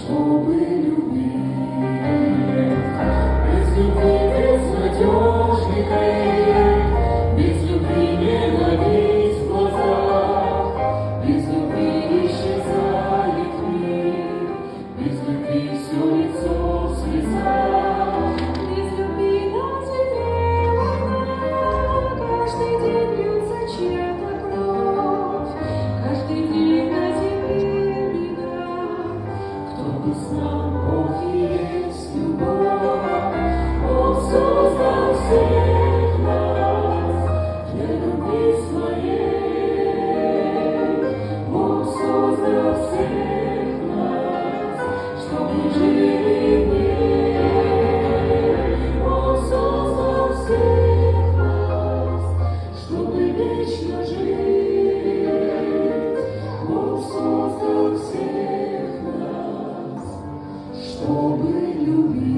чтобы любить. Без любви безнадежный крик, без любви ненависть в глазах, без любви исчезает мир, без любви все лицо в слезах. Без любви на земле война, каждый день льется чья-то кровь, каждый день на земле беда. Кто бы знал, Бог и есть любовь, Бог создал всех нас для любви своей. Бог создал всех нас, чтобы жили в ней. Бог создал всех нас, чтобы вечно жить. Бог создал всех нас, чтобы любить.